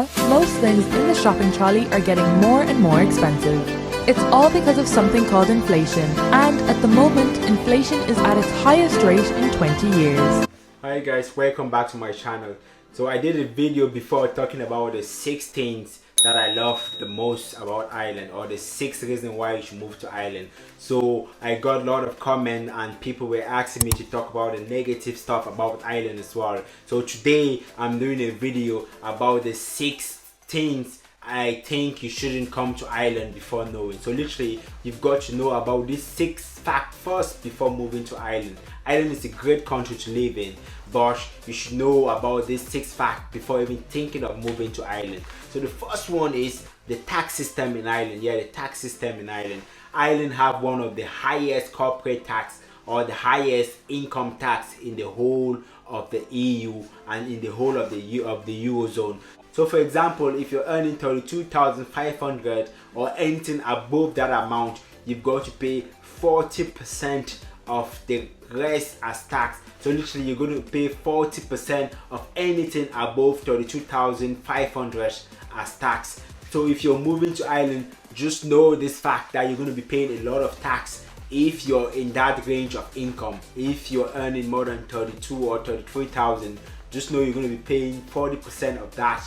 Most things in the shopping trolley are getting more and more expensive. It's all because of something called inflation, and at the moment, inflation is at its highest rate in 20 years. Hi guys, welcome back to my channel. So I did a video before talking about the 6 things that I love the most about Ireland, or the 6 reasons why you should move to Ireland. So I got a lot of comments and people were asking me to talk about the negative stuff about Ireland as well. So today I'm doing a video about the 6 things I think you shouldn't come to Ireland before knowing. So literally you've got to know about these 6 facts first before moving to Ireland. Ireland is a great country to live in, but you should know about these 6 facts before even thinking of moving to Ireland. So the first one is the tax system in Ireland. Yeah, the tax system in Ireland. Ireland have one of the highest corporate tax, or the highest income tax in the whole of the EU and in the whole of the Eurozone. So for example, if you're earning 32,500 or anything above that amount, you've got to pay 40% of the rest as tax. So literally you're going to pay 40% of anything above 32,500 as tax. So if you're moving to Ireland, just know this fact that you're going to be paying a lot of tax if you're in that range of income. If you're earning more than 32 or 33,000, just know you're going to be paying 40% of that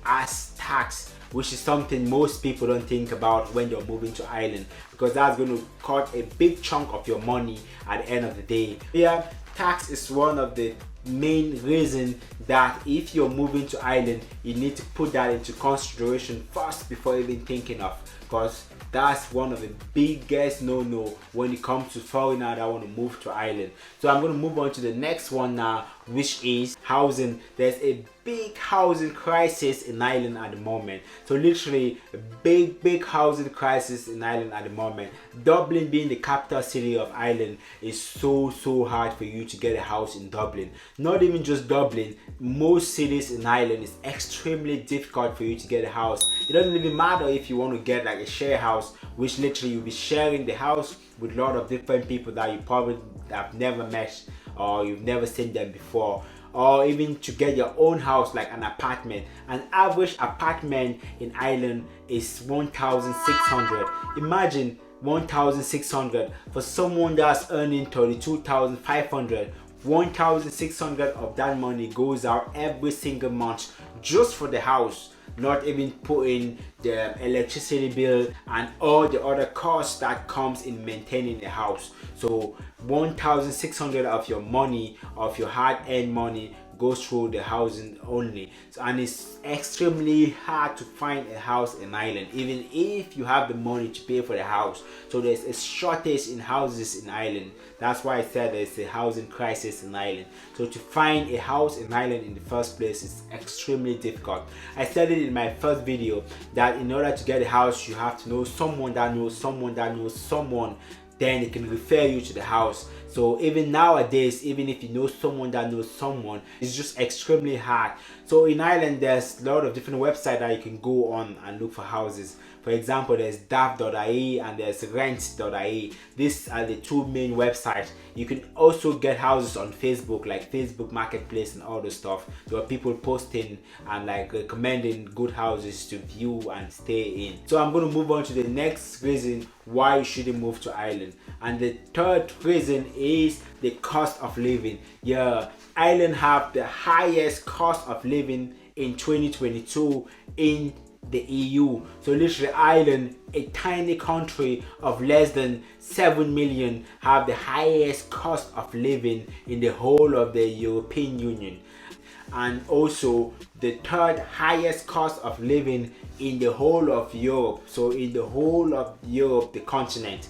as tax, which is something most people don't think about when you're moving to Ireland, because that's going to cut a big chunk of your money at the end of the day. Yeah, tax is one of the main reasons that if you're moving to Ireland, you need to put that into consideration first before even thinking of, because that's one of the biggest no-no when it comes to foreigners that want to move to Ireland. So I'm going to move on to the next one now, which is housing. There's a big housing crisis in Ireland at the moment. So literally a big housing crisis in Ireland at the moment. Dublin, being the capital city of Ireland, is so hard for you to get a house in Dublin. Not even just Dublin, most cities in Ireland is extremely difficult for you to get a house. It doesn't even matter if you want to get like a share house, which literally you'll be sharing the house with a lot of different people that you probably have never met or you've never seen them before, or even to get your own house like an apartment. An average apartment in Ireland is 1,600. Imagine 1,600 for someone that's earning 32,500. 1,600 of that money goes out every single month just for the house, not even putting the electricity bill and all the other costs that comes in maintaining the house. So 1,600 of your money, of your hard-earned money, goes through the housing only. So, and it's extremely hard to find a house in Ireland, even if you have the money to pay for the house. So there's a shortage in houses in Ireland. That's why I said there's a housing crisis in Ireland. So to find a house in Ireland in the first place is extremely difficult. I said it in my first video that in order to get a house, you have to know someone that knows someone that knows someone, then they can refer you to the house. So even nowadays, even if you know someone that knows someone, it's just extremely hard. So in Ireland, there's a lot of different websites that you can go on and look for houses. For example, there's daft.ie and there's rent.ie. These are the 2 main websites. You can also get houses on Facebook, like Facebook Marketplace and all the stuff. There are people posting and like recommending good houses to view and stay in. So I'm going to move on to the next reason why you shouldn't move to Ireland. And the third reason is the cost of living. Yeah, Ireland have the highest cost of living in 2022 in the EU. So literally Ireland, a tiny country of less than 7 million, have the highest cost of living in the whole of the European Union, and also the third highest cost of living in the whole of Europe. So in the whole of Europe, the continent.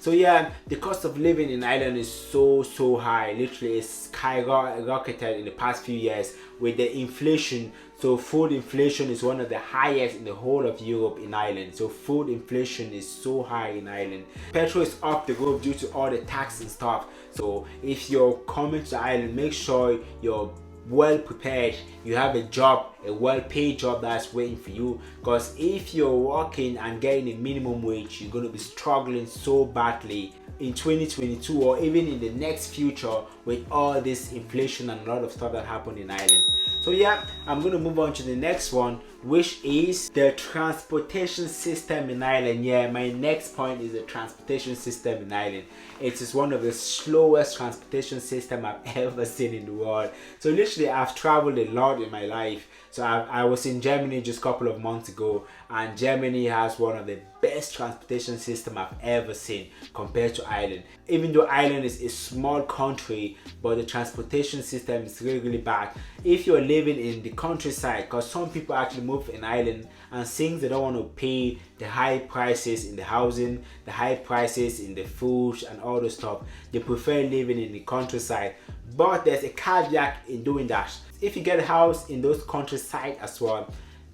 So yeah, the cost of living in Ireland is so high. Literally it's skyrocketed in the past few years with the inflation. So food inflation is one of the highest in the whole of Europe in Ireland. So food inflation is so high in Ireland. Petrol is up the roof due to all the tax and stuff. So if you're coming to Ireland, make sure you're well prepared, you have a job, a well-paid job that's waiting for you, because if you're working and getting a minimum wage, you're going to be struggling so badly in 2022 or even in the next future with all this inflation and a lot of stuff that happened in Ireland. So yeah, I'm going to move on to the next one, which is the transportation system in Ireland. Yeah, my next point is the transportation system in Ireland. It is one of the slowest transportation system I've ever seen in the world. So literally, I've traveled a lot in my life. So I was in Germany just a couple of months ago, and Germany has one of the best transportation system I've ever seen compared to Ireland. Even though Ireland is a small country, but the transportation system is really bad. If you're living in the countryside, because some people actually move in Ireland, and since they don't want to pay the high prices in the housing, the high prices in the food and all the stuff, they prefer living in the countryside. But there's a caveat in doing that. If you get a house in those countryside as well,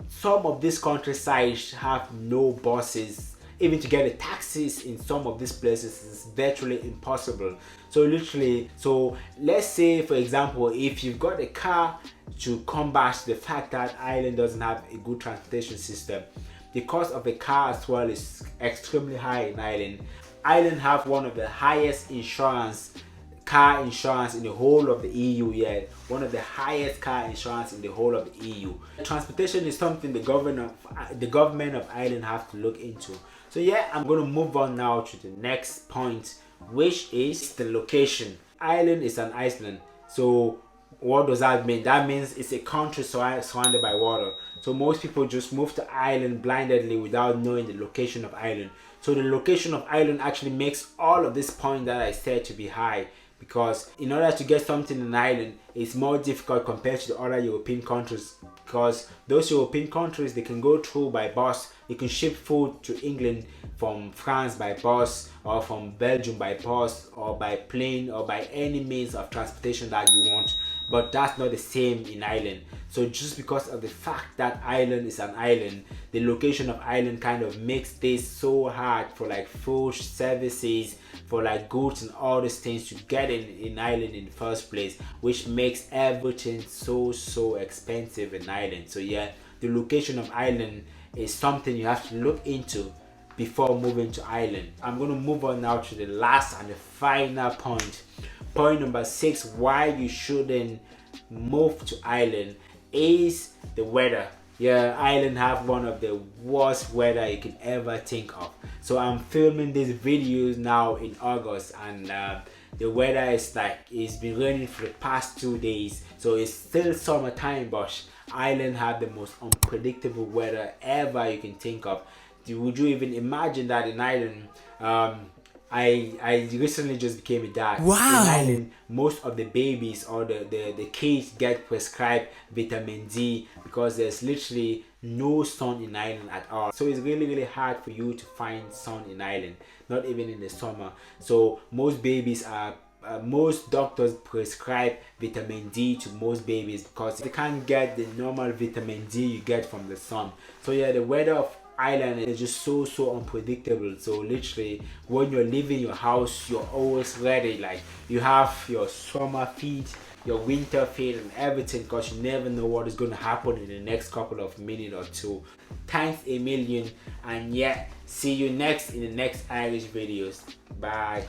some of these countryside have no buses. Even to get a taxis in some of these places is virtually impossible. So literally, so let's say for example, if you've got a car, to combat the fact that Ireland doesn't have a good transportation system, the cost of a car as well is extremely high in Ireland. Ireland have one of the highest car insurance in the whole of the EU. Yeah, one of the highest car insurance in the whole of the EU. Transportation is something the government of Ireland have to look into. So yeah, I'm going to move on now to the next point, which is the location. Ireland is an island. So what does that mean? That means it's a country surrounded by water. So most people just move to Ireland blindly without knowing the location of Ireland. So the location of Ireland actually makes all of this point that I said to be high, because in order to get something in Ireland, it's more difficult compared to the other European countries, because those European countries, they can go through by bus. You can ship food to England from France by bus, or from Belgium by bus, or by plane, or by any means of transportation that you want. But that's not the same in Ireland. So just because of the fact that Ireland is an island, the location of Ireland kind of makes this so hard for like food services, for like goods and all these things to get in Ireland in the first place, which makes everything so expensive in Ireland. So yeah, the location of Ireland is something you have to look into before moving to Ireland. I'm going to move on now to the last and the final point. Point number 6, why you shouldn't move to Ireland is the weather. Yeah, Ireland have one of the worst weather you can ever think of. So I'm filming these videos now in August, and the weather is like, it's been raining for the past 2 days. So it's still summertime, but Ireland have the most unpredictable weather ever you can think of. Would you even imagine that in Ireland? I recently just became a dad. Wow. In Ireland, most of the babies or the kids get prescribed vitamin D because there's literally no sun in Ireland at all. So it's really hard for you to find sun in Ireland, not even in the summer. So most babies are most doctors prescribe vitamin D to most babies because they can't get the normal vitamin D you get from the sun. So yeah, the weather of Ireland is just so unpredictable. So literally, when you're leaving your house, you're always ready. Like, you have your summer feet, your winter feet, and everything, because you never know what is going to happen in the next couple of minutes or two. Thanks a million, and yeah, see you next in the next Irish videos. Bye.